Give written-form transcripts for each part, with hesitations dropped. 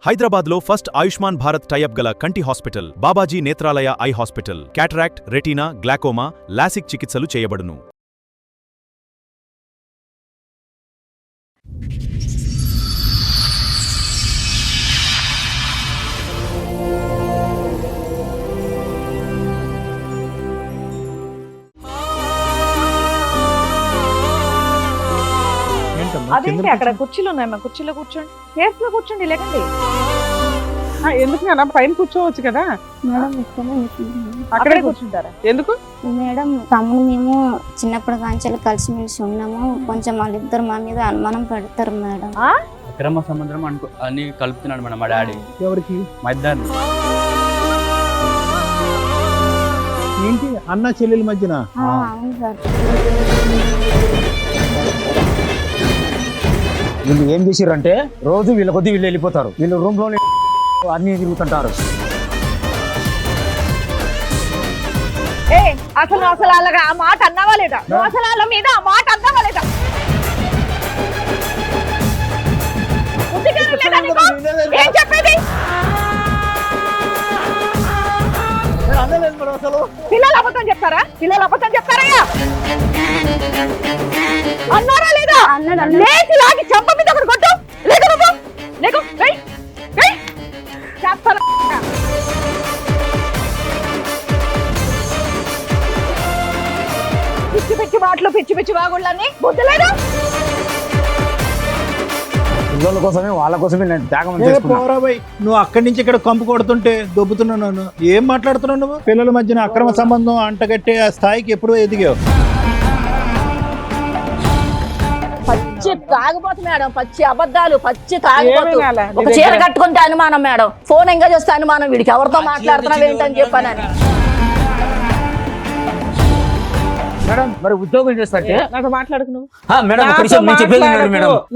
హైదరాబాద్ లో first Ayushman Bharat tie up గల కంటి hospital Babaji Netralaya eye hospital. Cataract, retina, glaucoma, LASIK చికిత్సలు చేయబడును. అదేంటి అక్కడ కుర్చీలు ఉన్నాయమ్మా, కుర్చీలో కూర్చోండి, సేఫ్ లో కూర్చోండి, లేకండి. ఎందుకు మేడం పైన కూర్చోవచ్చు కదా మేడం. అక్కడే కూర్చుంటారా? ఎందుకు మేడం తమ్ముడు మేము చిన్నప్పుడు కాంచెలు కలిసిమెలిసి ఉన్నాము, కొంచెం వాళ్ళిద్దరు మా మీద అనుమానం పడతారు మేడం. అక్రమ సంబంధం అని కలుపుతున్నాడు మేడం మా డాడీ. ఎవరికి? మా ఇద్దరిని. ఏంటి అన్న చెల్లెల మధ్యన? అవును సార్. వీళ్ళు ఏం చేసిర్రంటే రోజు వీళ్ళ కొద్ది వీళ్ళు వెళ్ళిపోతారు. వీళ్ళు రూమ్ లో అన్ని తిరుగుతుంటారు. అసలు వాళ్ళగా ఆ మాట అన్నావా లేదా? అసలు వాళ్ళ మీద ఆ మాట అన్నావా లేదా? ఏం చెప్పేది? పిల్లలు అబద్ధం చెప్తారా? పిల్లలు అబద్ధం చెప్తారయ్యా? అన్నారా లేదా? లేచి లాగి చెంప మీద ఒకటి కొట్టు. లేకు నువ్వు, లేకు, చేస్తాను. పిచ్చి పిచ్చి మాటలు, పిచ్చి పిచ్చి వాగుళ్ళని బుద్ధలేదా? పిల్లల కోసమే వాళ్ళ కోసమే నేను త్యాగం పోరాబాయ్, నువ్వు అక్కడి నుంచి ఇక్కడ కంపు కొడుతుంటే దొబ్బుతున్నావు. నన్ను ఏం మాట్లాడుతున్నావు నువ్వు? పిల్లల మధ్యన అక్రమ సంబంధం అంటగట్టే ఆ స్థాయికి ఎప్పుడు ఎదిగావు? పచ్చి తాగిపోతు మేడం, పచ్చి అబద్ధాలు, పచ్చి తాగిపోతు. ఒక చీర కట్టుకుంటే అనుమానం మేడం, ఫోన్ ఎంగేజ్ వస్తే అనుమానం, వీడికి ఎవరితో మాట్లాడుతున్నావు ఏంటని చెప్పానని. మేడం మరి ఉద్యోగం చేస్తాంటే నాతో మాట్లాడుకు నువ్వు.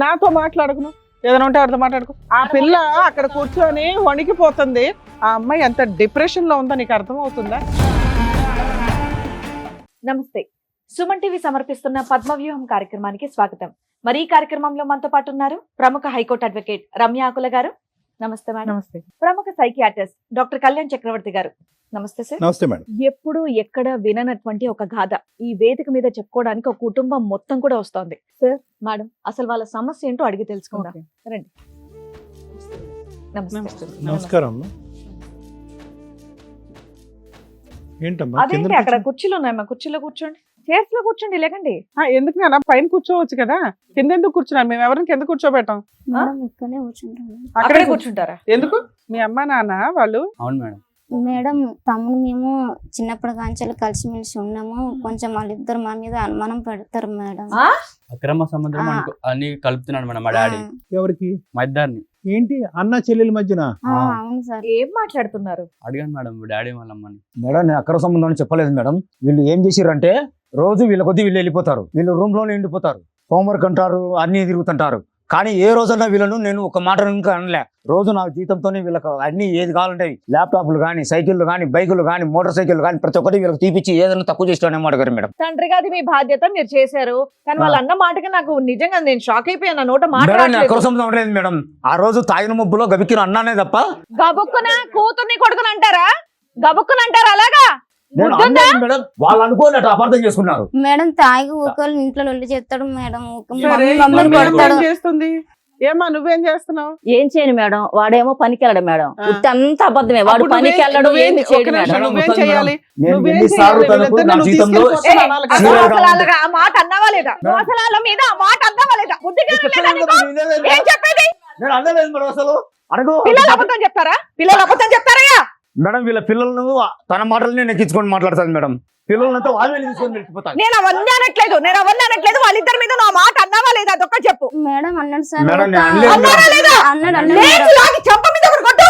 నాతో మాట్లాడుకు నువ్వు. ఏదైనా ఉంటే వాడితో మాట్లాడుకో. ఆ పిల్ల అక్కడ కూర్చొని వణికిపోతుంది. ఆ అమ్మాయి ఎంత డిప్రెషన్ లో ఉందో నీకు అర్థం అవుతుందా? నమస్తే, సుమన్ టీవీ సమర్పిస్తున్న పద్మవ్యూహం కార్యక్రమానికి స్వాగతం. మరి ఈ కార్యక్రమంలో మనతో పాటు ఉన్నారు ప్రముఖ హైకోర్టు అడ్వకేట్ రమ్య ఆకుల గారు. నమస్తే మేడం. నమస్తే. ప్రముఖ సైకియాట్రిస్ట్ డాక్టర్ కళ్యాణ్ చక్రవర్తి గారు. నమస్తే సార్. నమస్తే మేడం. ఎప్పుడు ఎక్కడ విననటువంటి ఒక గాథ ఈ వేదిక మీద చెప్పుకోవడానికి ఒక కుటుంబం మొత్తం కూడా వస్తోంది. సార్, మేడం, అసలు వాళ్ళ సమస్య ఏంటో అడిగి తెలుసుకుందాం. రండి. నమస్తే. నమస్కారం. ఏంటమ్మా? అదేంటి అక్కడ కుర్చీలు ఉన్నాయమ్మా, కుర్చీలో కూర్చోండి, చైర్స్ లో కూర్చోండి, లేకండి. ఎందుకు నేను పైన కూర్చోవచ్చు కదా, కింద ఎందుకు కూర్చున్నాను? మేము ఎవరిని కింద కూర్చోబెట్టాం, అక్కడే కూర్చుంటారా? ఎందుకు? మీ అమ్మ నాన్న వాళ్ళు? అవును మేడం. మేడం తమ్ముడు మేము చిన్నప్పుడు కాంచెలు కలిసిమెలిసి ఉన్నాము, కొంచెం వాళ్ళిద్దరు మా మీద అనుమానం పడతారు మేడం. అక్రమ సంబంధం అని కలుపుతున్నాడు మేడం మా డాడీ. ఎవరికి? మా ఇద్దరిని. ఏంటి అన్న చెల్లెల మధ్యన? అవును సార్. ఏం మాట్లాడుతున్నారు? అడిగాను మేడం డాడీ వాళ్ళమ్మని. మేడం నేను అక్రమ సంబంధం అని చెప్పలేదు మేడం. వీళ్ళు ఏం చేసిర్రంటే రోజు వీళ్ళ కొద్ది వీళ్ళు వెళ్ళిపోతారు. వీళ్ళు రూమ్ లోనే ఉండిపోతారు. హోంవర్క్ అంటారు, అన్ని తిరుగుతుంటారు. కానీ ఏ రోజన్నా వీళ్ళను నేను ఒక మాట ఇంకా అనలే. రోజు నా జీతంతోనే వీళ్ళకి అన్ని ఏది కావాలంటే ల్యాప్టాప్లు కానీ, సైకిళ్ళు కానీ, బైకులు కానీ, మోటార్ సైకిల్ కానీ ప్రతి ఒక్కటి వీళ్ళకి తీపిచ్చి ఏదైనా తక్కువ చేస్తానేమో అడగారు మేడం. తండ్రిగా అది మీ బాధ్యత, మీరు చేశారు. కానీ వాళ్ళు అన్న మాటకి నాకు నిజంగా నేను షాక్ అయిపోయాను. నోట అక్రమ సంబంధం లేదు మేడం. ఆ రోజు తాగిన మబ్బులో గబికిన అన్నానే తప్ప గబుక్కున కూతుర్ని కొడుకుని అంటారా? గబుక్కుని అంటారా? అలాగా మేడం వాళ్ళు అనుకోలేట అపార్థం చేసుకున్నారు. మేడం తాగి ఊకలు ఇంట్లో వెళ్ళి చేస్తాడు మేడం. చేస్తుంది. ఏమా నువ్వేం చేస్తున్నావు? ఏం చేయను మేడం, వాడేమో పనికి వెళ్ళడం మేడం. అంత అబద్ధమే, వాడు పనికి వెళ్ళడం ఏమి చేయడు మేడం. నువ్వేం చేయాలి? ఆ మాట అన్నావా లేదా? దోసలాల మీద ఆ మాట అన్నావా లేదా? ఏం చెప్పేది? పిల్లలు అబద్ధం చెప్తారా? పిల్లలు అబద్ధం చెప్తారయ్యా? మేడం వీళ్ళ పిల్లలను తన మాటలనే నెక్కించుకొని మాట్లాడతాను మేడం. పిల్లలంతా వాళ్ళే తీసుకొని వెళ్ళిపోతాను. నేను అవన్నీ అనట్లేదు. వాళ్ళిద్దరి మీద నా మాట అన్నావా లేదా? అదొక్క చెప్పు. మేడం అన్నాడు సార్. చెంప మీద ఒకటి కొట్టు.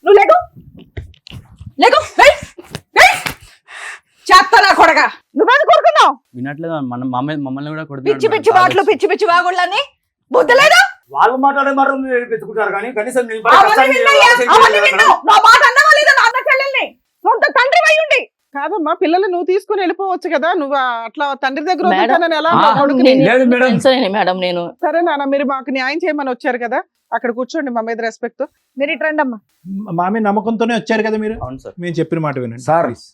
నువ్వు లేకు, చేస్తానా కొడగా? నువ్వేది కొడుకున్నావు? వినట్లేదు మమ్మల్ని కూడా పిచ్చి పిచ్చి మాటలు, పిచ్చి పిచ్చి వాగుళ్ళని బుద్ధలేదా? వాళ్ళు మాట్లాడే మాట పెట్టుకుంటారు కానీ కనీసం నా మాట అన్నావా లేదా? నా అన్న చెల్లెల్ని సొంత తండ్రి అయి ఉండి కాదమ్మా, పిల్లలు నువ్వు తీసుకుని వెళ్ళిపోవచ్చు కదా, నువ్వు అట్లా తండ్రి దగ్గర మేడం, వదులుతానని ఎలా ఆ, అన్నావు కొడుకుని? లేదు మేడం. తెలుసులేండి మేడం నేను. సరే నాన్న, మీరు మాకు న్యాయం చేయమని వచ్చారు కదా, అక్కడ కూర్చోండి మా మీద రెస్పెక్ట్. మీరు ఇటు రండి అమ్మా. మా మీద నమ్మకంతోనే వచ్చారు కదా మీరు. అవును సార్. మేము చెప్పిన మాట వినండి సార్ please.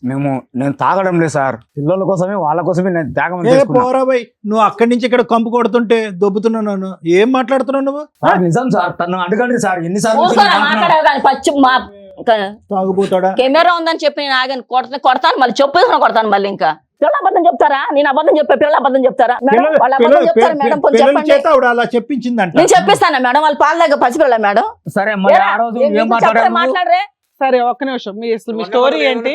నేను తాగడం లేదు సార్, పిల్లల కోసమే వాళ్ళ కోసమే నేను త్యాగం ఏ చేసుకున్నా. పోరా బై, నువ్వు అక్కడి నుంచి ఇక్కడ కంపు కొడుతుంటే దొబ్బుతున్నాను. ఏం మాట్లాడుతున్నావు నువ్వు? సార్ నిజం సార్, తను అడగండి సార్, ఎన్నిసార్లు నుంచి ఊరుకోరా, నేను అంటున్నా. మాట్లాడావు కానీ పచ్చి మా తాగుపోతాడా? కెమెరా ఉందని చెప్పి నేను ఆగాను, కొడతాను మళ్ళీ చెప్పు కొడతాను మళ్ళీ. ఇంకా పిల్లలు అబద్ధం చెప్తారా? నేను అబద్ధం చెప్పా, పిల్లలు అబద్ధం చెప్తారా మేడం? వాళ్ళు అబద్ధం చెప్తారా మేడం? కొంచెం పిల్లల చెప్పండి. చేత ఆవిడ అలా చెప్పించిందంట. నేను చెప్పిస్తాను మేడం, వాళ్ళు పాల దగ్గర పసిపిల్ల మేడం. సరే మరి ఆ రోజు ఏం మాట్లాడారు? మాట్లాడరే. సరే ఒక్క నిమిషం, మీ స్టోరీ ఏంటి,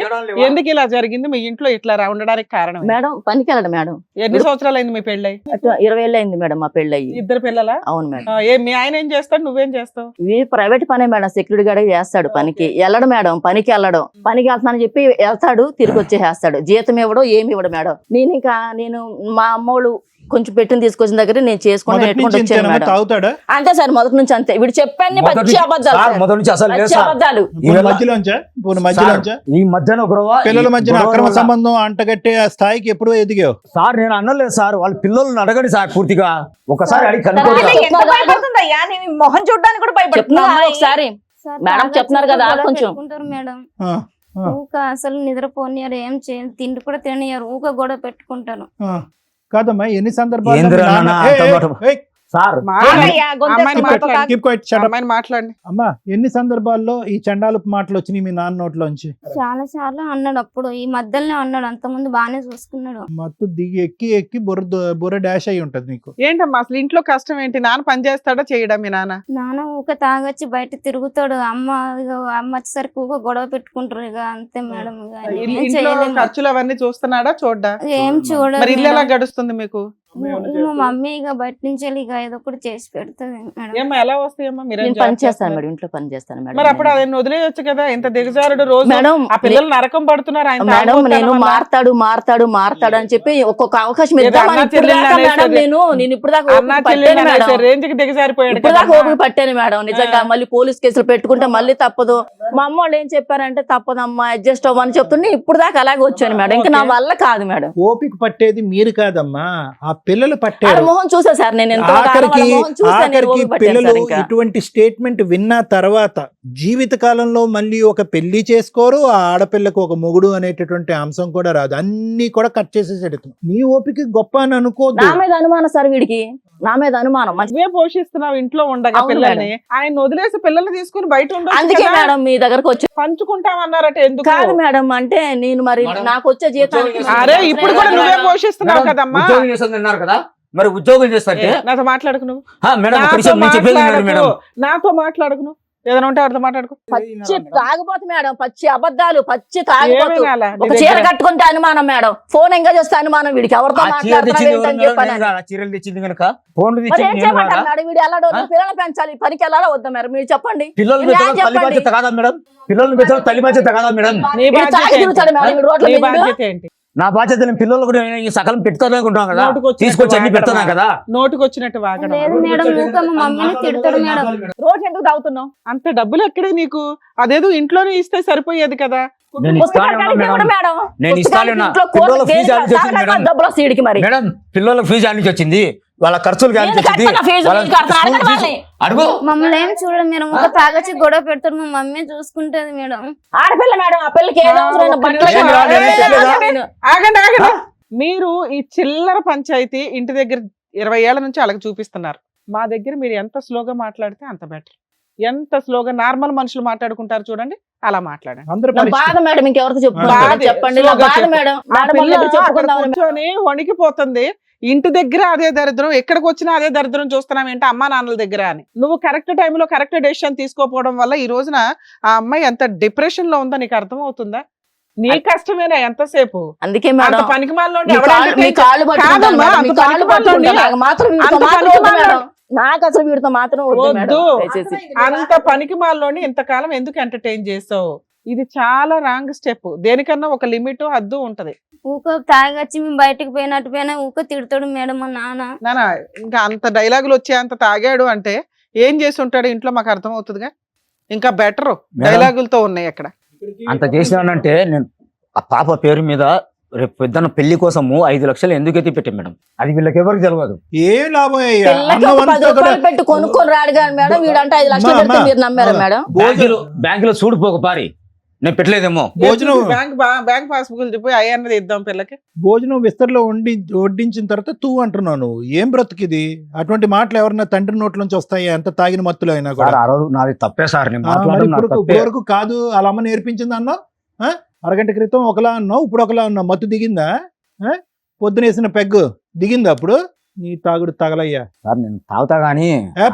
ఎందుకు ఇలా జరిగింది, మీ ఇంట్లో ఇట్లా ఉండడానికి కారణం ఏంటి? మేడం పనికి వెళ్ళడం మేడం. ఎన్ని సంవత్సరాలు అయింది మీ పెళ్ళై? 20 ఏళ్ళు అయింది మేడం మా పెళ్ళి. ఇద్దరు పిల్లలా? అవును మేడం. మీ ఆయన ఏం చేస్తాడు, నువ్వేం చేస్తావు? ఇవి ప్రైవేట్ పనే మేడం, సెక్యూరిటీ గార్డ్ చేస్తాడు పనికి. వెళ్ళడం మేడం, పనికి వెళ్ళడం, పనికి వెళ్తానని చెప్పి వెళ్తాడు, తిరిగి వచ్చేస్తాడు. జీతం ఇవ్వడం ఏమి ఇవ్వడు మేడం. నేను మా అమ్మోళ్ళు కొంచెం పెట్టిన తీసుకొచ్చిన దగ్గర నేను చేసుకుని మొదటి పెట్టుకుంటూ నుంచి వచ్చాను ఇంతేనా? మేడం. తాగుతాడా? అంతే సార్, మొదటి నుంచి అంతే. వీడు చెప్పాను పచ్చి అబద్ధాలు సార్, సార్. మొదటి నుంచి అసలు లేదు పచ్చి సార్. అబద్ధాలు. పోనీ మధ్యలోంచా? ఈ మధ్యన ఒక రోజు పిల్లల మధ్యన ఈ గొడవ అక్రమ వల్ల- సంబంధం అంటగట్టే ఆ స్థాయికి ఎప్పుడూ ఎదిగావు. సార్ నేను అనలేదు సార్, వాళ్ళ పిల్లల్ని అడగండి సార్ పూర్తిగా, ఒకసారి అడిగి కనుక్కోండి సార్, సార్. ఎంత భయపడుతుందయ్యా, నేను మొహం చూడడానికి కూడా భయపడుతున్నా చెప్తున్నా ఒకసారి. సార్, మేడం తాగొచ్చి చెప్తున్నారు కదా, గొడవ కొంచెం. పెట్టుకుంటారు మేడం. ఆ, ఆ, ఊక అసలు నిద్రపోనియారు, ఏం చేయాలి, తిండి కూడా తిననియారు, ఊక గొడవ పెట్టుకుంటారు. ఆ. కాదమ్మా, ఎన్ని సందర్భాల్లో ఏందిరా మీ నాన్న- నాన్న ఏయ్, అంత మాట? ఏయ్, సార్ ఆగయ్యా, గొంతు అమ్మాయిని ఎత్తుకో, మాట్లాడు. తాగు. keep quiet, shut up. అమ్మాయిని మాట్లాడండి. అమ్మా, ఎన్ని సందర్భాల్లో ఈ చండాలపు మాటలు వచ్చినాయి మీ నాన్న నోట్లోంచి? చాలా సార్లు అన్నాడు, అప్పుడు ఈ మధ్యలోనే అన్నాడు, అంత ముందు బాగానే చూసుకున్నాడు. మత్తు దిగి ఎక్కి బుర్ర డాష్ అయి ఉంటది నీకు. ఏంటమ్మా అసలు ఇంట్లో కష్టం ఏంటి? నాన్న పని చేస్తాడా చేయడా మీ నాన్న? నాన్న ఊక తాగొచ్చి బయట తిరుగుతాడు, అమ్మ వచ్చేసరికి ఊక గొడవ పెట్టుకుంటారు, ఇక అంతే మేడం. ఇక ఏం ఇంట్లో చేయలేము. ఖర్చులు అవన్నీ చూస్తున్నాడా చూడ్డా? ఏం చూడదు మరి ఇల్లు ఎలా మేడం. గడుస్తుంది మీకు? మా మమ్మీ ఇక బయట నుంచి వెళ్ళి ఇక ఏదో ఒకటి చేసి పెడుతుంది మేడం. ఏమ్మా ఎలా వస్తాయమ్మా? మీరేం నేను జాబ్ పని చేస్తాను చేస్తున్నారు? మేడం, ఇంట్లో పని చేస్తాను మరి మేడం. అప్పుడు అదే వదిలేయొచ్చు కదా, ఇంత దిగజారుడు రోజు మేడం ఆ పిల్లలు నరకం పడుతున్నారు ఆయన మేడం తాగుబోతనం నేను వల్ల. మారతాడు అని చెప్పి ఒక్కొక్క అవకాశం ఏదో ఇద్దామని అన్నా ఇప్పుడు చెల్లెల్ని దాకా మేడం అనేసేది. నేను ఇప్పుడు దాకా అన్నా ఓపిక చెల్లెలు పట్టాను మేడం. రేంజ్ కి దిగజారిపోయాడు ఇప్పుడు దాకా కదా. ఓపిక పట్టాను మేడం, నిజంగా. మళ్ళీ పోలీస్ కేసులు పెట్టుకుంటే మళ్ళీ తప్పదు. మా అమ్మ వాళ్ళు ఏం చెప్పారంటే తప్పదమ్మా అడ్జస్ట్ అవ్వని చెప్తుంటే ఇప్పుడు దాకా అలాగే వచ్చాను మేడం. ఇంకా నా వల్ల కాదు మేడం. ఓపిక పట్టేది మీరు కాదమ్మా, ఆ పిల్లలు ఆడ పట్టారు. మొహం చూసా సార్, నేను ఎంతో ఆఖరికి మొహం చూసాను, పిల్లలు సార్. ఇంకా ఇటువంటి స్టేట్మెంట్ విన్న తర్వాత జీవిత కాలంలో మళ్ళీ ఒక పెళ్లి చేసుకోరు, ఆ ఆడపిల్లకు ఒక మొగుడు అనేటటువంటి అంశం కూడా రాదు. అన్ని కూడా కట్ చేసేసాడు. నీ ఓపిక గొప్ప అని అనుకోద్దు. నా మీద అనుమానం సార్ వీడికి, నా మీద అనుమానం. నువ్వే పోషిస్తున్నావు ఇంట్లో ఉండగా అవును పిల్లల్ని, ఆయన వదిలేసి పిల్లల్ని తీసుకుని బయట అందుకే ఉండొచ్చు కదా. మేడం మీ దగ్గరకు వచ్చి. పంచుకుంటామన్నారట ఎందుకు? కాదు మేడం, అంటే నేను మరి మేడం, నాకు వచ్చే జీతానికి ఉద్యోగం అరే ఇప్పుడు కూడా మేడం, నువ్వే పోషిస్తున్నావు మేడం, కదమ్మా. ఉద్యోగం చేస్తుంది అన్నారు కదా, మరి ఉద్యోగం చేస్తే నాతో మాట్లాడకు నువ్వు, మేడం ఒక నాతో నిమిషం నేను చెప్పేది వినండి మేడం. మాట్లాడకు, నాతో మాట్లాడకు నువ్వు. ఏదైనా ఉంటే ఆడితో మాట్లాడుకో. పచ్చి తాగుబోతు మేడం, పచ్చి అబద్ధాలు, పచ్చి తాగుబోతు. ఏమైనా అలా? నీ ఒక చీర దగ్గర- కట్టుకుంటే అనుమానం మేడం, ఫోన్ ఎంగేజ్ వస్తే అనుమానం, వీడికి ఎవరితో ఆ చీర మాట్లాడుతున్నావు తెచ్చింది ఏంటని ఎవరు మేడం? చెప్పాను. నేను కాదా? చీరలు తెచ్చింది కనుక ఫోన్లు మరి తెచ్చింది ఏం నేను చేయమంటారు కాదా? మేడం? వీడు వెళ్ళాడు, పిల్లల్ని పెంచాలి, పనికి వెళ్ళాలా వద్దా మేడం? మీరు చెప్పండి. పిల్లల్ని మీరు పెంచడం తల్లి చెప్పండి. బాధ్యత కాదా మేడం? పిల్లల్ని పెంచడం తల్లి బాధ్యత కాదా మేడం? నీ వీడు బాధ్యత తాగి ఏంటి? తిరుగుతాడు మేడం, వీడు రోడ్ల నీ మీద. బాధ్యత ఏంటి? నా బాధ్యత నేను పిల్లలు కూడా ఈ సకలం పెట్టుకోలేకుంటున్నాం కదా, నోటికొచ్చినట్టు తీసుకొచ్చి అన్ని వాగడం. పెడుతున్నాం కదా. నోటికి వచ్చినట్టు వాగడం. లేదు మేడం, ఊక మా మమ్మీని తిడతాడు మేడం. రోజు ఎందుకు తాగుతున్నావు? అంత డబ్బులు ఎక్కడే నీకు? అదేదో ఇంట్లోనే ఇస్తే సరిపోయేది కదా. నేను ఇస్తానే ఉన్నా పుస్తకానికి మేడం. ఇవ్వడు మేడం. నేను ఇస్తానే పుస్తకానికి ఉన్నా. ఇంట్లో పిల్లల కోర్టు ఫీజు కేసు ఆడికి వచ్చింది తాగడానికి మేడం. డబ్బులు వస్తాయి వీడికి మరి. మేడం పిల్లల ఫీజు ఆడికి వచ్చింది, వాళ్ళ ఖర్చులు నేను వచ్చింది, కడతాను ఫీజు, వాళ్ళ నేను కడతాను, స్కూల్ అడగండి ఫీజు. వాళ్ళని. అడుగు మమ్మల్ని ఏం చూడదు మేడం, ఊక తాగొచ్చి గొడవ పెడతాడు, మా మమ్మీ చూసుకుంటది మేడం. ఆడపిల్ల మేడం, ఆ పిల్లకి ఏదో అవసరమైన ఒక్క బట్టలు నిమిషం. కావాలి. ఏయ్, చెప్పలేదు నేను. ఆగండి ఆగండి. మీరు ఈ చిల్లర పంచాయతీ ఇంటి దగ్గర 20 ఏళ్ల నుంచి అలాగ చూపిస్తున్నారు. మా దగ్గర మీరు ఎంత స్లోగా మాట్లాడితే అంత బెటర్. ఎంత స్లోగా నార్మల్ మనుషులు మాట్లాడుకుంటారు చూడండి, అలా మాట్లాడండి. అందరూ నా బాధ మేడం, ఇంకెవరితో చెప్పుకుంటాను బాధ, చెప్పండి. నా స్లోగా బాధ చెప్పు. మేడం, ఆ మేడం పిల్ల వాళ్ళ దగ్గర అక్కడ చెప్పుకుందామని. కూర్చొని వణికిపోతుంది. ఇంటి దగ్గర అదే దరిద్రం, ఎక్కడికి వచ్చినా అదే దరిద్రం చూస్తున్నాం ఏంటి అమ్మా నాన్నల దగ్గర అని. నువ్వు కరెక్ట్ టైంలో కరెక్ట్ డెసిషన్ తీసుకోకపోవడం వల్ల ఈ రోజున ఆ అమ్మాయి ఎంత డిప్రెషన్ లో ఉందో నీకు అర్థం అవుతుందా? నీ కష్టమేనా ఎంతసేపు? అందుకే అంత మేడం పనికి మాలినోడిని మీ ఎవడు కాళ్ళు entertain కాళ్ళు పట్టుకుంటాను కాదమ్మా, మేడం, అంత మీ కాళ్ళు పనికి మాలినోడిని పట్టుకుంటాను. నాకు మాత్రం వీడితో అంత మాత్రం పనికి వద్దు మేడం. మాలినోడు. నాకు అసలు వీడితో మాత్రం వద్దు మేడం, వద్దు. దయచేసి. అంత పనికి మాలినోడిని ఇంతకాలం ఎందుకు ఎంటర్టైన్ చేసావు? ఇది చాలా రాంగ్ స్టెప్. దేనికన్నా ఒక లిమిట్ హద్దు ఉంటది. ఊక తాగొచ్చి మేము బయటకు పోయినట్టు పోయినా ఊక తిడతాడు మేడం మా నాన్న. నానా ఇంకా అంత డైలాగులు వచ్చే అంత తాగాడు అంటే ఏం చేసి ఉంటాడు ఇంట్లో మాకు అర్థం అవుతుందిగా. ఇంకా బెటర్ మేడం. డైలాగులతో ఉన్నాయి అక్కడ. అంత చేసినానంటే నేను ఆ పాప పేరు మీద రేపు పెద్దన్న పెళ్లి కోసము 5 లక్షలు ఎందుకు ఎత్తి పెట్టాం మేడం, అది వీళ్ళకి ఎవరికి తెలియదు. ఏం లాభం అయ్యా? పిల్లకి అన్నం ఒక 10 అంతా కూడా రూపాయలు పెట్టి కొనుక్కొని రాడు కానీ మేడం, వీడంటే 5 లక్షలు అమ్మా, పెడితే మీరు నమ్మారా అమ్మా. మేడం? బ్యాంకులో చూడిపోక పారి, నేను పెట్టలేదేమో. భోజనం బ్యాంక్ పాస్బుక్ చెప్పి అయ్యన్నది ఇద్దాం పిల్లకి. భోజనం విస్తరలో వడ్డించిన తర్వాత తూ అంటున్నావు నువ్వు. ఏం బ్రతుకిది? అటువంటి మాటలు ఎవరన్నా తండ్రి నోట్లోంచి వస్తాయి ఎంత తాగిన మత్తులో అయినా కూడా. సార్ ఆ రోజు నాది తప్పే సార్, నేను మరి మాట్లాడడం నాది ఇప్పుడు తప్పే. వరకు కాదు అలా అమ్మ నేర్పించింది అన్నావు. అరగంట క్రితం ఒకలా అన్నావు, ఇప్పుడు ఒకలా అన్నావు. మత్తు దిగిందా? పొద్దునేసిన పెగ్గు దిగిందా అప్పుడు? నీ తాగుడు తగలయ్యా. సార్ నేను తాగుతా గానీ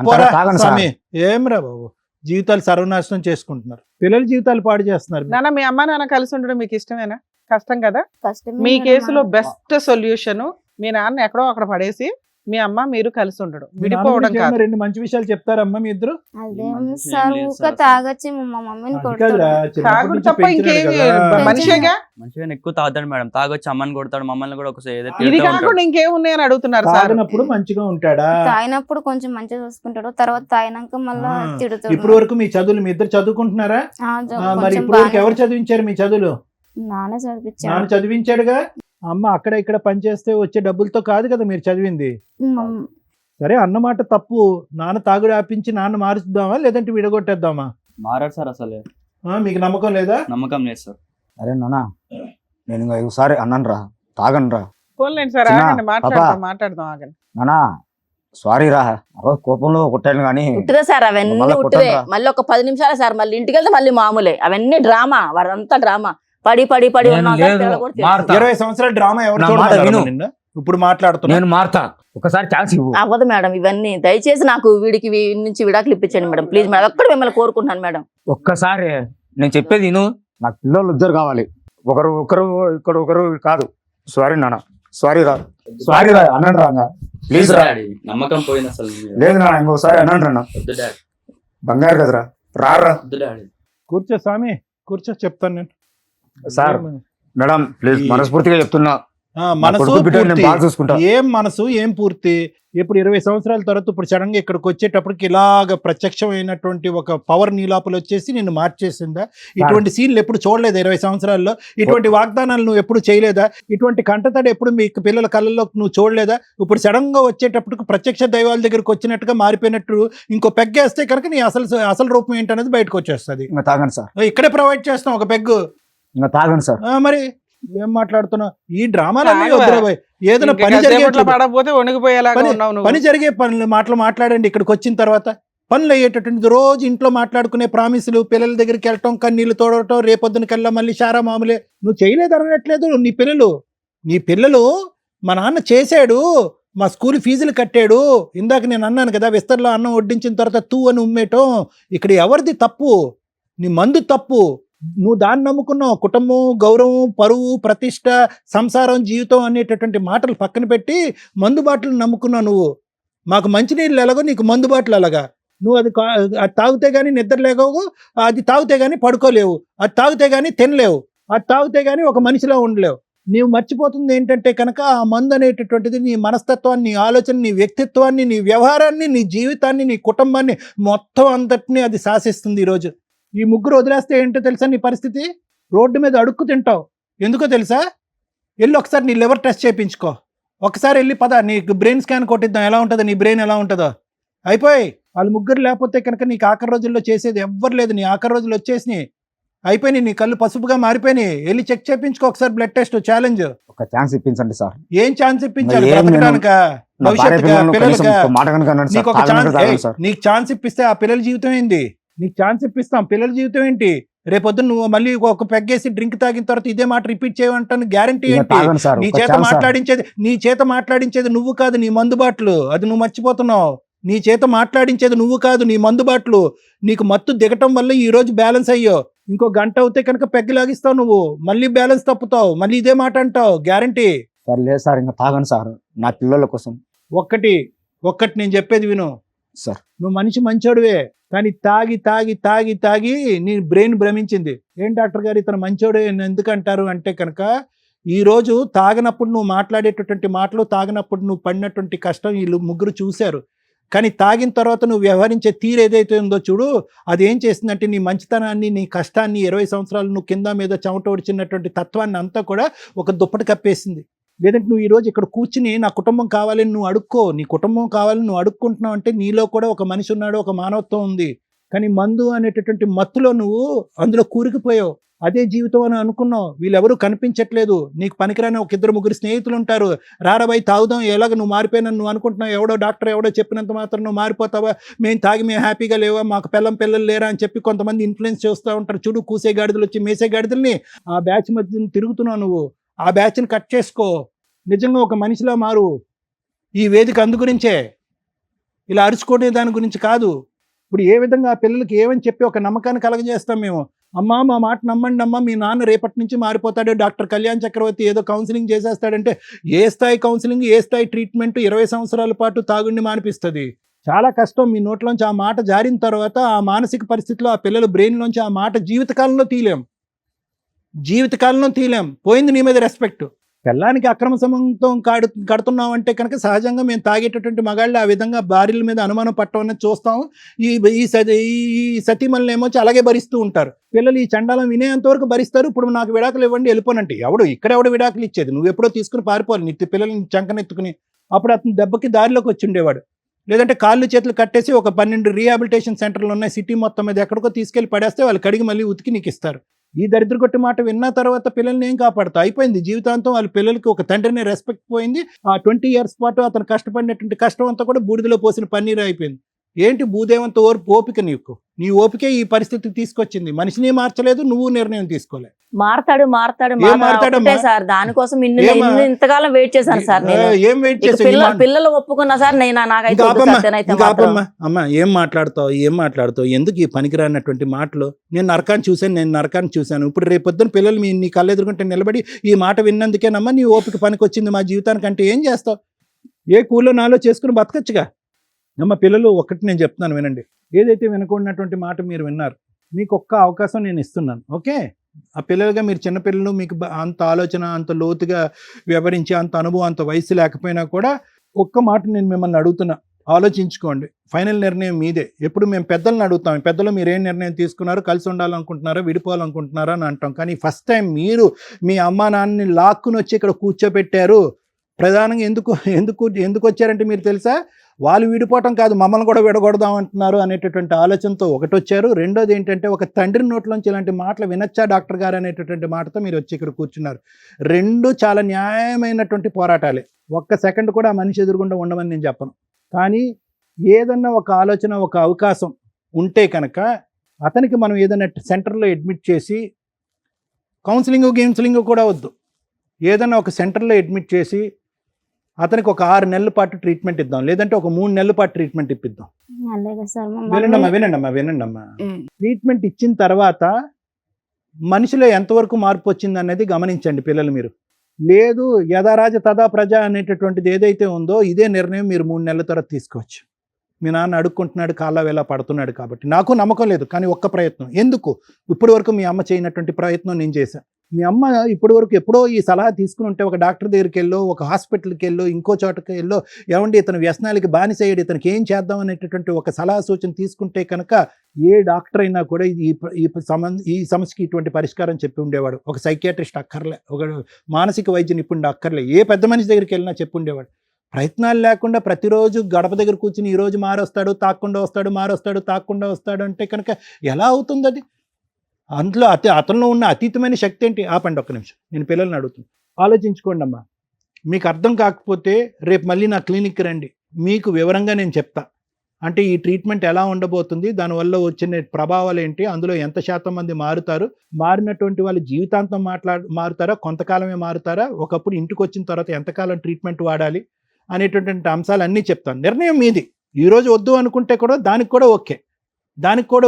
పోరా తాగను సార్. స్వామి. ఏమిరా బాబు, జీవితాలు సర్వనాశనం చేసుకుంటున్నారు, పిల్లల జీవితాలు పాడు చేస్తున్నారు. నాన్న మీ అమ్మ నాన్న కలిసి ఉండడం మీకు ఇష్టమేనా? కష్టం కదా. కష్టమే మీ మేడం. కేసులో బెస్ట్ సొల్యూషన్ మీ నాన్న ఎక్కడో అక్కడ పడేసి మీ అమ్మ మీరు కలిసి ఉండడం, మీ నాన్న విడిపోవడం గురించి కాదు. ఏమన్నా 2 మంచి విషయాలు చెప్తారమ్మా మీ ఇద్దరు? అదేం మంచి సార్ ఏం లేదు ఊక సార్. తాగొచ్చి మా మమ్మీని అది కొడతాడు. కాదురా, చిన్నప్పటి తాగుడు నుంచి తప్ప పెంచినాడు ఇంకేమి కదా. మనిషేగా. మంచిగా ఎక్కువ తాగుతాడు మేడం, తాగొచ్చి అమ్మని కొడతాడు, మమ్మల్ని కూడా ఒకసారి ఏదో ఇది తిడుతూ కాకుండా ఉంటాడు. ఇంకేమున్నాయని అడుగుతున్నారు సార్. తాగినప్పుడు మంచిగా ఉంటాడా? తాగినప్పుడు కొంచెం మంచిగా చూసుకుంటాడు, తర్వాత తాగినాక మళ్ళా ఆ, తిడుతాడు. ఇప్పుడు వరకు మీ చదువులు మీ ఇద్దరు చదువుకుంటున్నారా? మరి కొంచెం ఇప్పుడు వరకు బాగానే ఎవరు చదివించారు మీ చదువులు? నాన్న చదివించాడు. నాన్న చదివించాడుగా. అమ్మ అక్కడ ఇక్కడ పనిచేస్తే వచ్చే డబ్బులతో కాదు కదా మీరు చదివింది. మమ్- సరే అన్నమాట తప్పు. నాన్న తాగుడు ఆపించి నాన్న మారుద్దామా లేదంటే విడగొట్టేద్దామా? మారాడు సార్ అసలు, మీకు నమ్మకం లేదా? నమ్మకం లేదు సార్. అరే నాన్న, నేను ఇంకా ఒకసారి అన్నాను రా, తాగను రా పోన్లేండి సార్, చిన్న ఆగండి, మాట్లాడదాం పాప. మాట్లాడదాం ఆగండి. నానా, సారీ రా, ఆ రోజు కోపంలో కొట్టాను కానీ ఉట్టిదే సార్, అవన్నీ మళ్ళా ఉట్టిదే. కొట్టండ్రా. మళ్ళీ ఒక 10 నిమిషాలే సార్, మళ్ళీ ఇంటికి వెళ్తే మళ్ళీ మామూలే. అవన్నీ డ్రామా, వారంతా డ్రామా. పడి నేను ఉన్నాం సార్, లేదు, పిల్లలు కూడా తెలుసు. మారుతా. 20 సంవత్సరాల డ్రామా ఎవరు నా మాట చూడమన్నారమ్మా విను. నిన్ను? ఇప్పుడు మాట్లాడుతున్నా. నేను మారుతా, ఒకసారి ఛాన్స్ ఇవ్వు. అవ్వదు మేడం ఇవన్నీ. దయచేసి నాకు వీడికి నుంచి విడాకులు ఇప్పించండి మేడం, ప్లీజ్ మేడం. ఒక్కడు మిమ్మల్ని కోరుకుంటున్నాను మేడం. ఒక్కసారి నేను చెప్పేది విను. నాకు పిల్లలు 2 కావాలి, ఒకరు ఇక్కడ ఒకరు కాదు. సారీ నాన్న, సారీ రా, సారీ రా అన్నాను రా, ప్లీజ్ రా. డాడీ, నమ్మకం పోయింది అసలు. లేదు నా, ఇంకోసారి అన్నాను రా, వద్దు డాడీ, బంగారు కదరా, రారా. వద్దు డాడీ. కూర్చో స్వామి, కూర్చో, చెప్తాను నేను. సార్ మేడం ప్లీజ్, మనస్ఫూర్తిగా చెప్తున్నా, మనసు కొడుకు బిడ్డని నేను పూర్తి. బాగా చూసుకుంటా. ఏం మనసు ఏం పూర్తి? ఇప్పుడు 20 సంవత్సరాల తర్వాత ఇప్పుడు సడన్ గా ఇక్కడికి వచ్చేటప్పటికి ఇలాగ ప్రత్యక్షమైనటువంటి ఒక పవర్ నీలాపలు వచ్చేసి నిన్ను మార్చేసిందా? ఇటువంటి సీన్లు ఎప్పుడు చూడలేదా 20 సంవత్సరాల్లో? ఇటువంటి వాగ్దానాలు నువ్వు ఎప్పుడు చేయలేదా? ఇటువంటి కంటతడి ఎప్పుడు మీ పిల్లల కళ్ళల్లో నువ్వు చూడలేదా? ఇప్పుడు సడన్ గా వచ్చేటప్పటికి ప్రత్యక్ష దైవాల దగ్గరికి వచ్చినట్టుగా మారిపోయినట్టు ఇంకో పెగ్గేస్తే కనుక నీ అసలు రూపం ఏంటనేది బయటకు వచ్చేస్తుంది. ఇంకా తాగండి సార్, ఇక్కడే ప్రొవైడ్ చేస్తాం ఒక పెగ్గు. ఇంకా తాగండి సార్. మరి ఏం మాట్లాడుతున్నావు? ఈ డ్రామాలన్నీ తాగవా? వద్దురా భయ్. ఏదైనా ఇంకా పని కాసేపట్లో జరిగే పడకపోతే వణిగిపోయేలాగా ఉన్నావు నువ్వు. పని జరిగే మాటలు మాట్లాడండి. ఇక్కడికి వచ్చిన తర్వాత పనులు అయ్యేటటువంటి రోజు ఇంట్లో మాట్లాడుకునే ప్రామిసులు, పిల్లల దగ్గరికి వెళ్ళటం, కన్నీళ్లు తోడటం, రేపొద్దునకల్లా మళ్ళీ షారా మామూలే. నువ్వు చేయలేదు అనట్లేదు. నీ పిల్లలు మా నాన్న చేశాడు, మా స్కూల్ ఫీజులు కట్టాడు. ఇందాక నేను అన్నాను కదా, విస్తర్లో అన్నం వడ్డించిన తర్వాత తూ అని ఉమ్మేయటం. ఇక్కడ ఎవరిది తప్పు? నీ మందు తప్పు. నువ్వు దాన్ని నమ్ముకున్నావు. కుటుంబం, గౌరవం, పరువు, ప్రతిష్ట, సంసారం, జీవితం అనేటటువంటి మాటలు పక్కన పెట్టి మందు బాటలు నమ్ముకున్నావు నువ్వు. మాకు మంచినీళ్ళు ఎలాగో నీకు మందు బాటలు అలాగా. నువ్వు అది తాగితే కానీ నిద్ర లేవు, అది తాగితే కానీ పడుకోలేవు, అది తాగితే కానీ తినలేవు, అది తాగితే కానీ ఒక మనిషిలో ఉండలేవు. నీవు మర్చిపోతుంది ఏంటంటే కనుక ఆ మందు అనేటటువంటిది నీ మనస్తత్వాన్ని, నీ ఆలోచన, నీ వ్యక్తిత్వాన్ని, నీ వ్యవహారాన్ని, నీ జీవితాన్ని, నీ కుటుంబాన్ని మొత్తం అంతటినీ అది శాసిస్తుంది. ఈరోజు ఈ ముగ్గురు వదిలేస్తే ఏంటో తెలుసా నీ పరిస్థితి? రోడ్డు మీద అడుక్కు తింటావు. ఎందుకో తెలుసా? వెళ్ళి ఒకసారి నీ లివర్ టెస్ట్ చేయించుకో. ఒకసారి వెళ్ళి నీకు బ్రెయిన్ స్కాన్ కొట్టిద్దాం, ఎలా ఉంటుందో నీ బ్రెయిన్ ఎలా ఉంటుందో. అయిపోయి వాళ్ళు ముగ్గురు లేకపోతే కనుక నీకు ఆఖరి రోజుల్లో చేసేది ఎవ్వరు లేదు. నీ ఆఖరి రోజులు వచ్చేసినాయి, అయిపోయినాయి. నీ కళ్ళు పసుపుగా మారిపోయినాయి. వెళ్ళి చెక్ చేయించుకో ఒకసారి, బ్లడ్ టెస్ట్ ఛాలెంజ్. ఒక ఛాన్స్ ఇప్పించండి సార్. ఏం ఛాన్స్ ఇప్పించాలి? మరి ఏం బ్రతకడానికా? నా భార్య భవిష్యత్తుగా, పిల్లలను కనీసం పిల్లలుగా? ఒక మాట కనుక అనండి సార్, నీకు ఒక తాగనక తాగండి ఛాన్స్, సార్. నీకు ఛాన్స్ ఇప్పిస్తే ఆ పిల్లల జీవితం ఏంది? నీకు ఛాన్స్ ఇప్పిస్తాం, పిల్లల జీవితం ఏంటి? రేపొద్దు నువ్వు మళ్ళీ ఒక పెగ్గేసి డ్రింక్ తాగిన తర్వాత ఇదే మాట రిపీట్ చేయమంటాను గ్యారంటీ ఇంకా ఏంటి? తాగండి సార్, నీ ఒక చేత ఛాన్స్ సార్. నీ చేత మాట్లాడించేది నువ్వు కాదు, నీ మందు బాటలు. అది నువ్వు మర్చిపోతున్నావు. నీ చేత మాట్లాడించేది నువ్వు కాదు, నీ మందు బాటలు. నీకు మత్తు దిగటం వల్ల ఈ రోజు బ్యాలెన్స్ అయ్యో. ఇంకో గంట అవుతే కనుక పెగ్గు లాగిస్తావు నువ్వు, మళ్ళీ బ్యాలెన్స్ తప్పుతావు, మళ్ళీ ఇదే మాట అంటావు గ్యారంటీ. సార్ లేదు సార్, ఇంకా తాగండి సార్, నా పిల్లల కోసం. ఒక్కటి నేను చెప్పేది విను సార్. నువ్వు మనిషి మంచోడువే, కానీ తాగి తాగి తాగి తాగి నీ బ్రెయిన్ భ్రమించింది. ఏం డాక్టర్ గారు ఇతను మంచోడు ఎందుకంటారు అంటే కనుక, ఈరోజు తాగినప్పుడు నువ్వు మాట్లాడేటటువంటి మాటలు, తాగినప్పుడు నువ్వు పడినటువంటి కష్టం వీళ్ళు ముగ్గురు చూశారు. కానీ తాగిన తర్వాత నువ్వు వ్యవహరించే తీరు ఏదైతే ఉందో చూడు, అది ఏం చేస్తుందంటే నీ మంచితనాన్ని, నీ కష్టాన్ని, 20 సంవత్సరాలు నువ్వు కింద మీద చెమట ఒడిచినటువంటి తత్వాన్ని అంతా కూడా ఒక దుప్పటి కప్పేసింది. లేదంటే నువ్వు ఈరోజు ఇక్కడ కూర్చుని నా కుటుంబం కావాలని నువ్వు అడుక్కో, నీ కుటుంబం కావాలని నువ్వు అడుక్కుంటున్నావు అంటే నీలో కూడా ఒక మనిషి ఉన్నాడు, ఒక మానవత్వం ఉంది. కానీ మందు అనేటటువంటి మత్తులో నువ్వు అందులో కూరుకుపోయావు. అదే జీవితం అని అనుకున్నావు. వీళ్ళెవరూ కనిపించట్లేదు. నీకు పనికిరాని ఒక 2-3 స్నేహితులు ఉంటారు. రారాబాయి తాగుదాం, ఎలాగ నువ్వు మారిపోయినా నువ్వు అనుకుంటున్నావు. ఎవడో డాక్టర్ ఎవడో చెప్పినంత మాత్రం నువ్వు మారిపోతావా, మేము తాగి మేము హ్యాపీగా లేవా, మాకు పిల్లలు లేరా అని చెప్పి కొంతమంది ఇన్ఫ్లుయెన్స్ చేస్తూ ఉంటారు. చూడు కూసే గాడిదలు వచ్చి మేసే గాడిదల్ని, ఆ బ్యాచ్ మధ్య తిరుగుతున్నావు నువ్వు. ఆ బ్యాచ్ని కట్ చేసుకో, నిజంగా ఒక మనిషిలా మారు. ఈ వేదిక అందు గురించే, ఇలా అరుచుకునే దాని గురించి కాదు. ఇప్పుడు ఏ విధంగా ఆ పిల్లలకి ఏమని చెప్పి ఒక నమ్మకాన్ని కలగజేస్తాం మేము. అమ్మా మా మాట నమ్మండి అమ్మా, మీ నాన్న రేపటి నుంచి మారిపోతాడు, డాక్టర్ కళ్యాణ్ చక్రవర్తి ఏదో కౌన్సిలింగ్ చేసేస్తాడంటే ఏ స్థాయి కౌన్సిలింగ్, ఏ స్థాయి ట్రీట్మెంట్ 20 సంవత్సరాల పాటు తాగుడిని మానిపిస్తుంది. చాలా కష్టం. మీ నోట్లోంచి ఆ మాట జారిన తర్వాత ఆ మానసిక పరిస్థితిలో ఆ పిల్లల బ్రెయిన్లోంచి ఆ మాట జీవితకాలంలో తీలేం. పోయింది నీ మీద రెస్పెక్ట్. పిల్లానికి అక్రమ సంబంధం కడుతున్నాం అంటే కనుక సహజంగా మేము తాగేటటువంటి మగాళ్ళు ఆ విధంగా భార్యల మీద అనుమానం పట్టడం అనేది చూస్తాం. ఈ సతీమణులు ఏమో అలాగే భరిస్తూ ఉంటారు. పిల్లలు ఈ చండాలం వినేంత వరకు భరిస్తారు. ఇప్పుడు నాకు విడాకులు ఇవ్వండి వెళ్ళిపోనంటే ఎవడు విడాకులు ఇచ్చేది? నువ్వు ఎప్పుడో తీసుకుని పారిపోవాలి నీ పిల్లల్ని చంకనెత్తుకుని. అప్పుడు అతను దెబ్బకి దారిలోకి వచ్చి ఉండేవాడు. లేదంటే కాళ్ళు చేతులు కట్టేసి ఒక 12 రీహాబిలిటేషన్ సెంటర్లు ఉన్నాయి సిటీ మొత్తం మీద, ఎక్కడికో తీసుకెళ్లి పడేస్తే వాళ్ళు కడిగి మళ్ళీ ఉతికి నీకు ఇస్తారు. ఈ దరిద్ర కొట్టి మాట విన్న తర్వాత పిల్లల్ని ఏం కాపాడుతా? అయిపోయింది జీవితాంతం. వాళ్ళ పిల్లలకి ఒక తండ్రిని రెస్పెక్ట్ పోయింది. ఆ 20 years పాటు అతను కష్టపడినటువంటి కష్టం అంతా కూడా బూడిదలో పోసిన పన్నీరు అయిపోయింది. ఏంటి భూదేవంత ఓపిక నీకు? నీ ఓపికే ఈ పరిస్థితికి తీసుకొచ్చింది. మనిషిని మార్చలేదు, నువ్వు నిర్ణయం తీసుకోలేదు. మారతాడు మారతాడమ్మా? సార్ దానికోసం ఇంతకాలం వెయిట్ చేశాను సార్. ఏం వెయిట్ చేసి పిల్లలు ఒప్పుకున్నా సార్, నాకైతే అమ్మా ఏం మాట్లాడతావు? ఎందుకు ఈ పనికిరానటువంటి మాటలు? నేను నరకాన్ని చూశాను. ఇప్పుడు రేపొద్దున పిల్లలు నీ కళ్ళు ఎదుర్కొంటే నిలబడి ఈ మాట విన్నందుకేనమ్మా నీ ఓపిక పనికొచ్చింది మా జీవితానికి అంటే ఏం చేస్తావు? ఏ కూలో నాలో చేసుకుని బతకచ్చుగా. అమ్మ పిల్లలు, ఒకటి నేను చెప్తున్నాను వినండి. ఏదైతే వినకూడనటువంటి మాట మీరు విన్నారు, మీకు ఒక్క అవకాశం నేను ఇస్తున్నాను. ఓకే, ఆ పిల్లలుగా మీరు చిన్నపిల్లలు, మీకు అంత ఆలోచన, అంత లోతుగా వివరించి, అంత అనుభవం, అంత వయసు లేకపోయినా కూడా ఒక్క మాట నేను మిమ్మల్ని అడుగుతున్నా, ఆలోచించుకోండి. ఫైనల్ నిర్ణయం మీదే. ఎప్పుడు మేము పెద్దలను అడుగుతాం, పెద్దలు మీరు ఏం నిర్ణయం తీసుకున్నారు, కలిసి ఉండాలనుకుంటున్నారా, విడిపోవాలనుకుంటున్నారా అని అంటాం. కానీ ఫస్ట్ టైం మీరు మీ అమ్మా నాన్నని లాక్కుని వచ్చి ఇక్కడ కూర్చోబెట్టారు. ప్రధానంగా ఎందుకు వచ్చారంటే మీరు తెలుసా? వాళ్ళు విడిపోవటం కాదు, మమ్మల్ని కూడా విడగొడదాం అంటున్నారు అనేటటువంటి ఆలోచనతో ఒకటి వచ్చారు. రెండోది ఏంటంటే ఒక తండ్రి నోట్లోంచి ఇలాంటి మాటలు వినొచ్చా డాక్టర్ గారు అనేటటువంటి మాటతో మీరు వచ్చి ఇక్కడ కూర్చున్నారు. రెండు చాలా న్యాయమైనటువంటి పోరాటాలే. ఒక్క సెకండ్ కూడా ఆ మనిషి ఎదురుగుండా ఉండమని నేను చెప్పను. కానీ ఏదన్నా ఒక ఆలోచన, ఒక అవకాశం ఉంటే కనుక అతనికి మనం ఏదైనా సెంటర్లో అడ్మిట్ చేసి, కౌన్సిలింగ్ కూడా వద్దు, ఏదన్నా ఒక సెంటర్లో అడ్మిట్ చేసి అతనికి ఒక 6 నెలల పాటు ట్రీట్మెంట్ ఇద్దాం, లేదంటే ఒక 3 నెలల పాటు ట్రీట్మెంట్ ఇప్పిద్దాం. వినండమ్మా. ట్రీట్మెంట్ ఇచ్చిన తర్వాత మనిషిలో ఎంతవరకు మార్పు వచ్చింది అనేది గమనించండి పిల్లలు మీరు. లేదు యథారాజ తథా ప్రజ అనేటటువంటిది ఏదైతే ఉందో ఇదే నిర్ణయం మీరు 3 నెలల తర్వాత తీసుకోవచ్చు. మీ నాన్న అడుక్కుంటున్నాడు, కాళ్ళ వేళ పడుతున్నాడు కాబట్టి. నాకు నమ్మకం లేదు, కానీ ఒక్క ప్రయత్నం. ఎందుకు ఇప్పటి వరకు మీ అమ్మ చేయనటువంటి ప్రయత్నం నేను చేశాను. మీ అమ్మ ఇప్పటి వరకు ఎప్పుడో ఈ సలహా తీసుకుని ఉంటే ఒక డాక్టర్ దగ్గరికి వెళ్ళో, ఒక హాస్పిటల్కి వెళ్ళో, ఇంకో చోటకి వెళ్ళో, ఏమండి ఇతను వ్యసనాలకి బానిసయ్యాడు, ఇతనికి ఏం చేద్దాం అనేటటువంటి ఒక సలహా సూచన తీసుకుంటే కనుక ఏ డాక్టర్ అయినా కూడా ఈ సమస్యకి ఇటువంటి పరిష్కారం చెప్పి ఉండేవాడు. ఒక సైకియాట్రిస్ట్ అక్కర్లే, ఒక మానసిక వైద్య నిపుణుడు అక్కర్లే, ఏ పెద్ద మనిషి దగ్గరికి వెళ్ళినా చెప్పి ఉండేవాడు. ప్రయత్నాలు లేకుండా ప్రతిరోజు గడప దగ్గర కూర్చుని ఈరోజు మారొస్తాడు, తాకుండా వస్తాడు, మారొస్తాడు, తాకుండా వస్తాడు అంటే కనుక ఎలా అవుతుంది అది? అందులో అతనిలో ఉన్న అతీతమైన శక్తి ఏంటి? ఆపండి ఒక్క నిమిషం, నేను పిల్లల్ని అడుగుతున్నాను. ఆలోచించుకోండి అమ్మా. మీకు అర్థం కాకపోతే రేపు మళ్ళీ నా క్లినిక్కి రండి, మీకు వివరంగా నేను చెప్తా. అంటే ఈ ట్రీట్మెంట్ ఎలా ఉండబోతుంది, దానివల్ల వచ్చిన ప్రభావాలు ఏంటి, అందులో ఎంత శాతం మంది మారుతారు, మారినటువంటి వాళ్ళు జీవితాంతం మారుతారా, కొంతకాలమే మారుతారా, ఒకప్పుడు ఇంటికి వచ్చిన తర్వాత ఎంతకాలం ట్రీట్మెంట్ వాడాలి అనేటటువంటి అంశాలన్నీ చెప్తాను. నిర్ణయం మీది. ఈరోజు వద్దు అనుకుంటే కూడా దానికి కూడా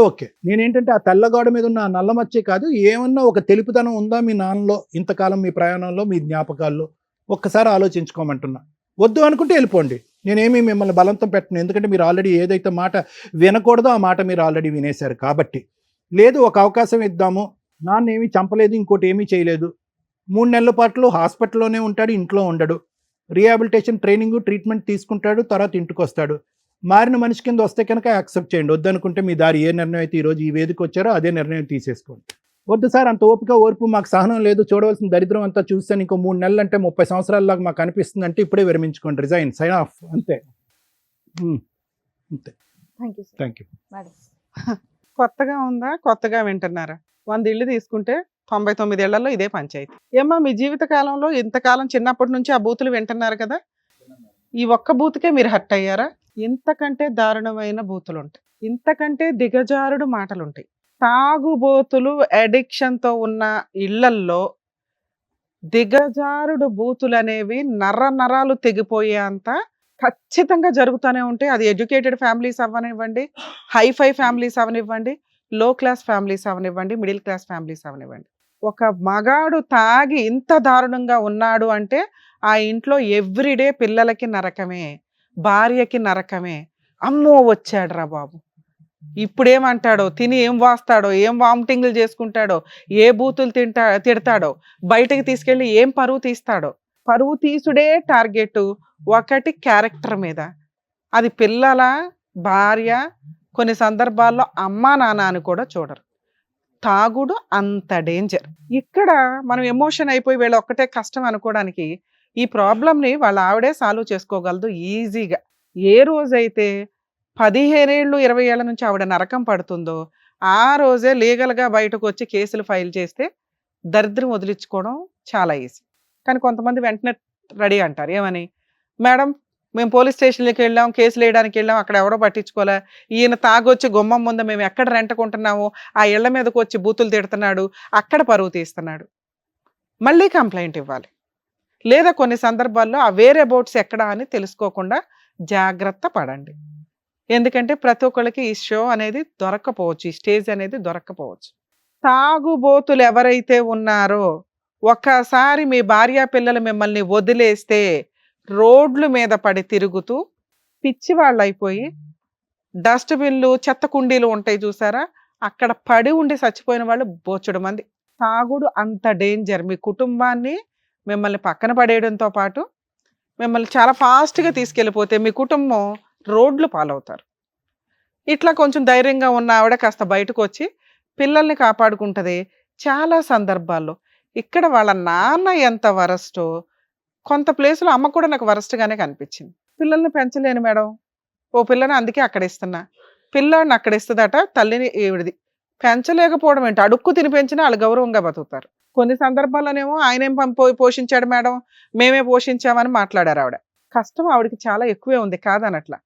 ఓకే. నేనేంటంటే ఆ తెల్లగోడ మీద ఉన్న ఆ నల్లమచ్చే కాదు, ఏమన్నా ఒక తెలుపుదనం ఉందా మీ నాన్నలో, ఇంతకాలం మీ ప్రయాణంలో, మీ జ్ఞాపకాల్లో ఒక్కసారి ఆలోచించుకోమంటున్నా. వద్దు అనుకుంటే వెళ్ళిపోండి, నేనేమీ మిమ్మల్ని బలవంతం పెట్టను. ఎందుకంటే మీరు ఆల్రెడీ ఏదైతే మాట వినకూడదో ఆ మాట మీరు ఆల్రెడీ వినేశారు కాబట్టి. లేదు ఒక అవకాశం ఇద్దాము, నాన్న ఏమీ చంపలేదు, ఇంకోటి ఏమీ చేయలేదు, 3 నెలల పాటు హాస్పిటల్లోనే ఉంటాడు, ఇంట్లో ఉండడు, రీహాబిలిటేషన్ ట్రైనింగ్ ట్రీట్మెంట్ తీసుకుంటాడు, తర్వాత ఇంటికి వస్తాడు. మారిన మనిషి కింద వస్తే కనుక యాక్సెప్ట్ చేయండి. వద్దనుకుంటే మీ దారి ఏ నిర్ణయం అయితే ఈరోజు ఈ వేదిక వచ్చారో అదే నిర్ణయం తీసేసుకోండి. వద్దు సార్ అంత ఓపిక ఓర్పు మాకు సహనం లేదు, చూడవలసిన దరిద్రం అంతా చూస్తాను, ఇంకో 3 నెలలు అంటే 30 సంవత్సరాలలాగా మాకు అనిపిస్తుంది అంటే ఇప్పుడే విరమించుకోండి, రిజైన్, సైన్ ఆఫ్, అంతే. అంతే. Thank you thank you. Madam. కొత్తగా ఉందా, కొత్తగా వింటున్నారా? 100 ఇళ్ళు తీసుకుంటే 99 ఏళ్లలో ఇదే పంచాయతీ. ఏమ్మా మీ జీవిత కాలంలో ఇంతకాలం చిన్నప్పటి నుంచి ఆ బూతులు వింటున్నారు కదా, ఈ ఒక్క బూతుకే మీరు హర్ట్ అయ్యారా? ఇంతకంటే దారుణమైన బూతులు ఉంటాయి, ఇంతకంటే దిగజారుడు మాటలు ఉంటాయి. తాగుబోతులు అడిక్షన్ తో ఉన్న ఇళ్లల్లో దిగజారుడు బూతులు అనేవి నరాలు తెగిపోయేంత ఖచ్చితంగా జరుగుతూనే ఉంటాయి. అది ఎడ్యుకేటెడ్ ఫ్యామిలీస్ అవ్వనివ్వండి, హైఫై ఫ్యామిలీస్ అవనివ్వండి, లో క్లాస్ ఫ్యామిలీస్ అవనివ్వండి, మిడిల్ క్లాస్ ఫ్యామిలీస్ అవనివ్వండి. ఒక మగాడు తాగి ఇంత దారుణంగా ఉన్నాడు అంటే ఆ ఇంట్లో ఎవ్రీడే పిల్లలకి నరకమే, భార్యకి నరకమే. అమ్మో వచ్చాడురా బాబు, ఇప్పుడేమంటాడో, తిని ఏం వాస్తాడో, ఏం వామిటింగ్లు చేసుకుంటాడో, ఏ బూతులు తిడతాడో, బయటకు తీసుకెళ్ళి ఏం పరువు తీస్తాడో. పరువు తీసుడే టార్గెట్ ఒకటి క్యారెక్టర్ మీద. అది పిల్లల, భార్య, కొన్ని సందర్భాల్లో అమ్మా నాన్న అని కూడా చూడరు. తాగుడు అంత డేంజర్. ఇక్కడ మనం ఎమోషన్ అయిపోయి వీళ్ళ ఒక్కటే కష్టం అనుకోవడానికి, ఈ ప్రాబ్లంని వాళ్ళ ఆవిడే సాల్వ్ చేసుకోగలదు ఈజీగా. ఏ రోజైతే 15 ఏళ్ళు 20 ఏళ్ల నుంచి ఆవిడ నరకం పడుతుందో ఆ రోజే లీగల్గా బయటకు వచ్చి కేసులు ఫైల్ చేస్తే దరిద్రం వదిలించుకోవడం చాలా ఈజీ. కానీ కొంతమంది వెంటనే రెడీ అంటారు, ఏమని, మేడం మేము పోలీస్ స్టేషన్కి వెళ్ళాం, కేసులు వేయడానికి వెళ్ళాం, అక్కడ ఎవరో పట్టించుకోలే, ఈయన తాగొచ్చి గుమ్మం ముందు మేము ఎక్కడ రెంటకుంటున్నామో ఆ ఇళ్ల మీదకి వచ్చి బూతులు తిడుతున్నాడు, అక్కడ పరువు తీస్తున్నాడు, మళ్ళీ కంప్లైంట్ ఇవ్వాలి. లేదా కొన్ని సందర్భాల్లో ఆ వేరే బోట్స్ ఎక్కడ అని తెలుసుకోకుండా జాగ్రత్త పడండి. ఎందుకంటే ప్రతి ఒక్కళ్ళకి ఈ షో అనేది దొరక్కపోవచ్చు, ఈ స్టేజ్ అనేది దొరక్కపోవచ్చు. తాగుబోతులు ఎవరైతే ఉన్నారో ఒక్కసారి మీ భార్యా పిల్లలు మిమ్మల్ని వదిలేస్తే రోడ్ల మీద పడి తిరుగుతూ పిచ్చి వాళ్ళు అయిపోయి, డస్ట్బిన్లు, చెత్త కుండీలు ఉంటాయి చూసారా, అక్కడ పడి ఉండి చచ్చిపోయిన వాళ్ళు బోచుడు మంది. తాగుడు అంత డేంజర్. మీ కుటుంబాన్ని మిమ్మల్ని పక్కన పడేయడంతో పాటు మిమ్మల్ని చాలా ఫాస్ట్గా తీసుకెళ్ళిపోతే మీ కుటుంబం రోడ్లు పాలవుతారు. ఇట్లా కొంచెం ధైర్యంగా ఉన్న ఆవిడ కాస్త బయటకు వచ్చి పిల్లల్ని కాపాడుకుంటుంది. చాలా సందర్భాల్లో ఇక్కడ వాళ్ళ నాన్న ఎంత వరస్టో, కొంత ప్లేస్లో అమ్మ కూడా నాకు వరస్ట్గానే కనిపించింది. పిల్లల్ని పెంచలేను మేడం, ఓ పిల్లని అందుకే అక్కడ ఇస్తున్నా, పిల్లాడిని అక్కడ ఇస్తుందట తల్లిని, ఈవిడిది పెంచలేకపోవడం ఏంటి, అడుక్కు తిని పెంచినా వాళ్ళు గౌరవంగా బతుకుతారు. కొన్ని సందర్భాల్లోనేమో ఆయనేం పోషించాడు మేడం, మేమే పోషించామని మాట్లాడారు ఆవిడ. కష్టం ఆవిడకి చాలా ఎక్కువే ఉంది కాదనట్లా.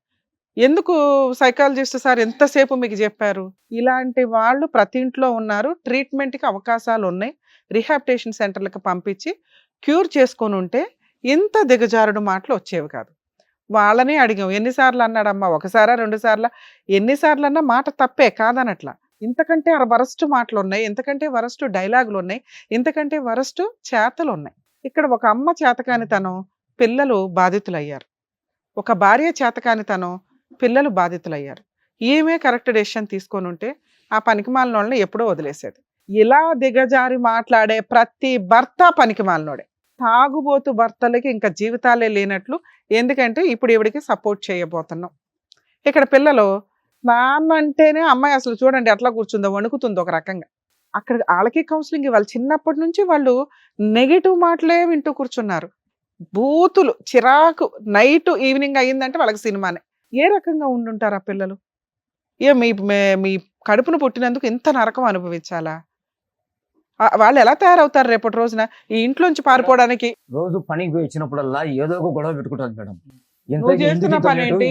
ఎందుకు సైకాలజిస్ట్ సార్ ఎంతసేపు మీకు చెప్పారు? ఇలాంటి వాళ్ళు ప్రతి ఇంట్లో ఉన్నారు. ట్రీట్మెంట్కి అవకాశాలు ఉన్నాయి, రీహాబిలిటేషన్ సెంటర్లకు పంపించి క్యూర్ చేసుకొని ఉంటే ఇంత దిగజారుడు మాటలు వచ్చేవి కాదు. వాళ్ళని అడిగాం, ఎన్నిసార్లు అన్నాడమ్మా, ఒకసారా 2 సార్లా, ఎన్నిసార్లు అన్నా మాట తప్పే కాదనట్లా. ఇంతకంటే వరస్ట్ మాటలు ఉన్నాయి, ఇంతకంటే వరస్ట్ డైలాగులు ఉన్నాయి, ఇంతకంటే వరస్ట్ చేతలు ఉన్నాయి. ఇక్కడ ఒక అమ్మ చేతకానితనం, పిల్లలు బాధితులయ్యారు. ఒక భార్య చేతకానితనం, పిల్లలు బాధితులయ్యారు. ఈమె కరెక్ట్ డెసిషన్ తీసుకొని ఉంటే ఆ పనికిమాలిన వాళ్ళని ఎప్పుడో వదిలేసేది. ఇలా దిగజారి మాట్లాడే ప్రతి భర్త పనికిమాలినోడే. తాగుబోతు భర్తలకి ఇంకా జీవితాలే లేనట్లు. ఎందుకంటే ఇప్పుడు ఈవిడికి సపోర్ట్ చేయబోతున్నాం. ఇక్కడ పిల్లలు నాన్న అంటేనే, అమ్మాయి అసలు చూడండి ఎట్లా కూర్చుందో, వణుకుతుందో ఒక రకంగా. అక్కడ వాళ్ళకి కౌన్సిలింగ్ ఇవ్వాలి. చిన్నప్పటి నుంచి వాళ్ళు నెగిటివ్ మాటలే వింటూ కూర్చున్నారు. బూతులు, చిరాకు, నైట్ ఈవినింగ్ అయ్యిందంటే వాళ్ళకి సినిమానే. ఏ రకంగా ఉండుంటారు ఆ పిల్లలు? మీ కడుపును పుట్టినందుకు ఇంత నరకం అనుభవించాలా? వాళ్ళు ఎలా తయారవుతారు రేపటి రోజున ఈ ఇంట్లోంచి పారిపోవడానికి? రోజు పనికి పోయి వచ్చినప్పుడల్లా ఏదో ఒక గొడవ పెట్టుకుంటారు మేడం. నువ్వు చేస్తున్న పని ఏంటి?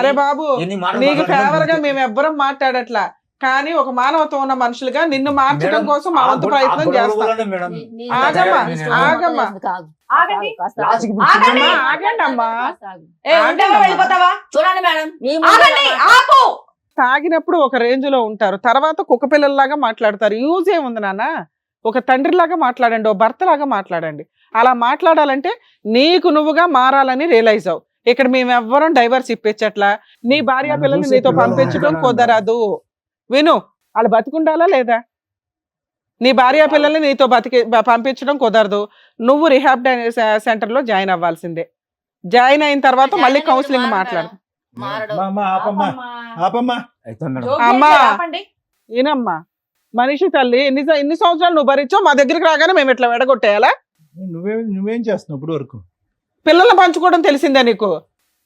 అరే బాబు, నీకు ఫేవర్ గా మేము ఎవ్వరం మాట్లాడట్లా, కానీ ఒక మానవత్వం ఉన్న మనుషులుగా నిన్ను మార్చడం కోసం మా వంతు ప్రయత్నం చేస్తాం. ఆగండి అమ్మా. చూడండి మేడం, తాగినప్పుడు ఒక రేంజ్ లో ఉంటారు, తర్వాత కుక్క పిల్లల్లాగా మాట్లాడతారు. యూజ్ ఏముంది నాన్న? ఒక తండ్రిలాగా మాట్లాడండి, ఓ భర్తలాగా మాట్లాడండి. అలా మాట్లాడాలంటే నీకు నువ్వుగా మారాలని రియలైజ్ అవు. ఇక్కడ మేము ఎవ్వరం డైవర్స్ ఇప్పించట్లా. నీ భార్య పిల్లల్ని నీతో పంపించడం కుదరదు. విను, వాళ్ళు బతికుండాలా లేదా? నీ భార్య పిల్లల్ని నీతో పంపించడం కుదరదు. నువ్వు రిహాబ్ సెంటర్లో జాయిన్ అవ్వాల్సిందే. జాయిన్ అయిన తర్వాత మళ్ళీ కౌన్సిలింగ్ మాట్లాడు. అమ్మా ఆపమ్మా ఆపమ్మా. అయితే మేడం జోక్ అమ్మా. చేస్తే ఆపండి. ఏనమ్మా మనిషి తల్లి ఇన్ని సంవత్సరాలు నువ్వు భరించావు, మా దగ్గరికి రాగానే మేము ఇట్లా వెడగొట్టేయాలా? నువ్వేం చేస్తున్నావు ఇప్పుడు వరకు? పిల్లల్ని పంచుకోవడం తెలిసిందే నీకు?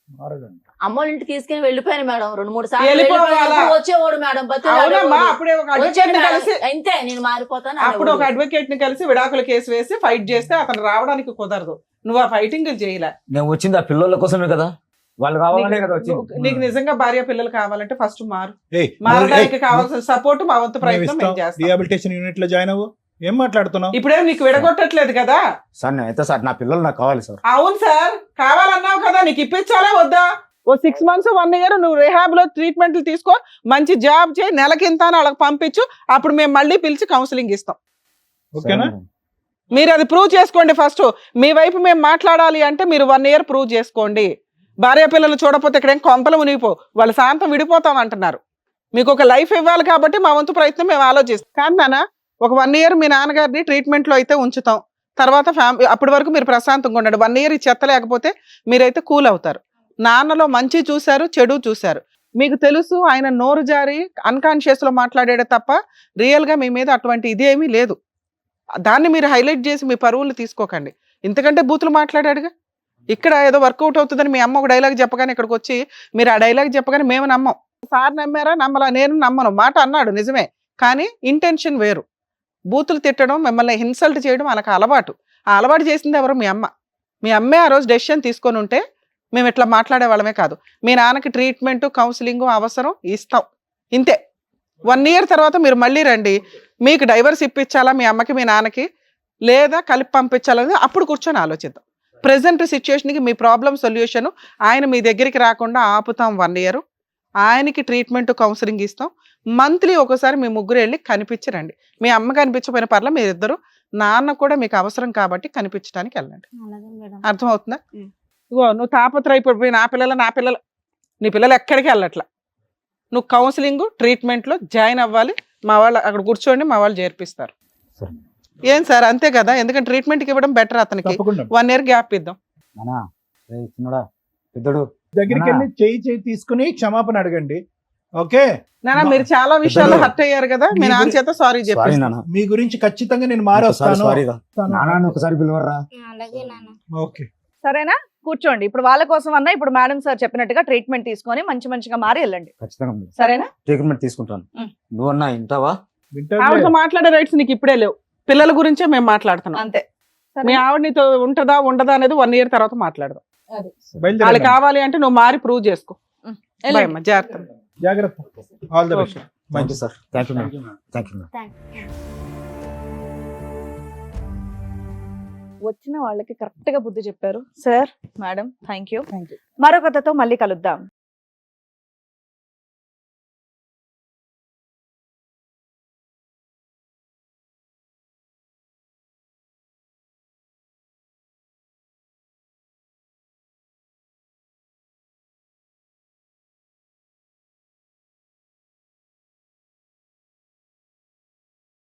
మారడండి. అమ్మోళ్ళ ఇంటికి తీసుకుని వెళ్ళిపోయాను మేడం 2-3 సార్లు వెళ్ళిపోవాలా? వెళ్ళిపోయాను. అప్పుడు వచ్చేవాడు మేడం అవునమ్మా, అప్పుడే ఒక వచ్చాడు అడ్వకేట్ ని మేడం. కలిసి అంతే నేను మారిపోతాను అప్పుడు ఒక అనేవాడు. అడ్వకేట్ ని కలిసి విడాకుల కేసు వేసి ఫైట్ చేస్తే అతను రావడానికి కుదరదు. నువ్వు ఆ ఫైటింగ్ చేయలే. నేను వచ్చింది ఆ పిల్లల కోసమే కదా, వాళ్ళు కావాలనే కదా వచ్చింది. నీకు నిజంగా భార్య పిల్లలు కావాలంటే ఫస్ట్ మారు. ఏయ్, మారడానికి కావాల్సిన సపోర్ట్ మా వంతు ప్రయత్నం మేము చేస్తాం. రిహాబిలిటేషన్ యూనిట్ లో జాయిన్ అవ్వు. ఏం మాట్లాడుతున్నావు? ఇప్పుడేం నీకు విడగొట్టట్లేదు కదా? సార్ అయితే సార్ నా పిల్లలు నాకు కావాలి సార్. అవును సార్, కావాలన్నావు కదా, నీకు ఇప్పించాలా వద్దా? ఓ 6 months 1 year నువ్వు రిహాబ్ లో ట్రీట్మెంట్లు తీసుకో, మంచి జాబ్ చేయి, నెలకింత అని వాళ్ళకి పంపించు, అప్పుడు మేము మళ్ళీ పిలిచి కౌన్సిలింగ్ ఇస్తాం. ఓకేనా? మీరు అది ప్రూవ్ చేసుకోండి ఫస్ట్. మీ వైపు మేము మాట్లాడాలి అంటే మీరు 1 year ప్రూవ్ చేసుకోండి. భార్య పిల్లలు చూడకపోతే ఇక్కడేం కొంపలు మునిగిపో, వాళ్ళ శాంతం విడిపోతాం అంటున్నారు. మీకు ఒక లైఫ్ ఇవ్వాలి కాబట్టి మా వంతు ప్రయత్నం మేము ఆలోచిస్తాం. కానీ నాన్న ఒక 1 year మీ నాన్నగారిని ట్రీట్మెంట్ లో అయితే ఉంచుతాం. తర్వాత ఫ్యామిలీ అప్పటి వరకు మీరు ప్రశాంతంగా ఉండండి. 1 year ఈ చెత్త లేకపోతే మీరైతే కూల్ అవుతారు. నాన్నలో మంచి చూశారు, చెడు చూశారు. మీకు తెలుసు ఆయన నోరు జారి అన్కాన్షియస్ లో మాట్లాడాడే తప్ప రియల్ గా మీ మీద అటువంటి ఇదేమీ లేదు. దాన్ని మీరు హైలైట్ చేసి మీ పరువులు తీసుకోకండి. ఇంతకంటే బూతులు మాట్లాడాడుగా. ఇక్కడ ఏదో వర్కౌట్ అవుతుందని మీ అమ్మ ఒక డైలాగ్ చెప్పగానే ఇక్కడికి వచ్చి మీరు ఆ డైలాగ్ చెప్పగానే మేము నమ్మం. సార్ నమ్మారా? నమ్మలా? నేను నమ్మను. మాట అన్నాడు నిజమే, కానీ ఇంటెన్షన్ వేరు. బూతులు తిట్టడం, మిమ్మల్ని ఇన్సల్ట్ చేయడం వాళ్ళకి అలవాటు. ఆ అలవాటు చేసింది ఎవరు? మీ అమ్మ. మీ అమ్మే ఆ రోజు డెసిషన్ తీసుకొని ఉంటే మేము ఇట్లా మాట్లాడే వాళ్ళమే కాదు. మీ నాన్నకి ట్రీట్మెంట్ కౌన్సిలింగ్ అవసరం, ఇస్తాం. ఇంతే. 1 year తర్వాత మీరు మళ్ళీ రండి. మీకు డైవర్స్ ఇప్పించాలా మీ అమ్మకి మీ నాన్నకి, లేదా కలిపి పంపించాలని అప్పుడు కూర్చొని ఆలోచిద్దాం. ప్రజెంట్ సిచ్యువేషన్కి మీ ప్రాబ్లం సొల్యూషన్ ఆయన మీ దగ్గరికి రాకుండా ఆపుతాం 1 year. ఆయనకి ట్రీట్మెంట్ కౌన్సిలింగ్ ఇస్తాం. మంత్లీ ఒకసారి మీ ముగ్గురు వెళ్ళి కనిపించరండి. మీ అమ్మ కనిపించకపోయిన పర్ల మీరిద్దరు, నాన్న కూడా మీకు అవసరం కాబట్టి కనిపించడానికి వెళ్ళండి. అలాగే మేడం. అర్థమవుతుందా? ఇగో నువ్వు తాపత్రయపడిపోయి నా పిల్లలు నీ పిల్లలు ఎక్కడికి వెళ్ళట్లా. నువ్వు కౌన్సిలింగ్ ట్రీట్మెంట్లో జాయిన్ అవ్వాలి. మా వాళ్ళు అక్కడ కూర్చోండి, మా వాళ్ళు చేర్పిస్తారు. సరే. ఏం సార్ అంతే కదా? ఎందుకంటే ట్రీట్మెంట్కి ఇవ్వడం బెటర్. అతనికి తప్పకుండా 1 year గ్యాప్ ఇద్దాం. నానా రేయ్ చిన్నోడా, పెద్దోడు దగ్గరికి వెళ్ళి చేయి తీసుకుని క్షమాపణ అడగండి. ఓకే? నాన్న మీరు చాలా విషయాల్లో హర్ట్ అయ్యారు కదా, మీ నాన్న చేత సారీ సారీ చెప్పారు. నాన్న, మీ గురించి ఖచ్చితంగా నేను ఒకసారి మారొస్తాను. సారీ రా. నాన్న ఒకసారి పిలవర్రా. అలాగే నాన్న. ఓకే. సరేనా? కూర్చోండి. ఇప్పుడు వాళ్ళ కోసం అన్నా ఇప్పుడు మేడం సార్ చెప్పినట్టుగా ట్రీట్మెంట్ తీసుకొని మంచిగా మారి వెళ్ళండి. ఖచ్చితంగా మేడం. సరేనా? ట్రీట్మెంట్ తీసుకుంటాను. నువ్వన్నా ఇంటావా? వింటర్లే. ఆవిడతో మాట్లాడే రైట్స్ నీకు ఇప్పుడే లేవు. పిల్లల గురించే మేము మాట్లాడుతున్నాం. అంతే. మీ ఆవిడ నీతో ఉంటదా ఉండదా అనేది 1 year తర్వాత మాట్లాడదాం. బయలుదేరండి. వాళ్ళు కావాలి అంటే నువ్వు మారి ప్రూవ్ చేసుకో. వెళ్ళండి. బాయ్ అమ్మా, జాగ్రత్త. జాగ్రత్త. All the best. Thank you sir. Thank you madam. Thank you madam. వచ్చిన వాళ్ళకి కరెక్ట్ గా బుద్ధి చెప్పారు sir. Madam thank you. Thank you. మరో కథతో మళ్ళీ కలుద్దాం.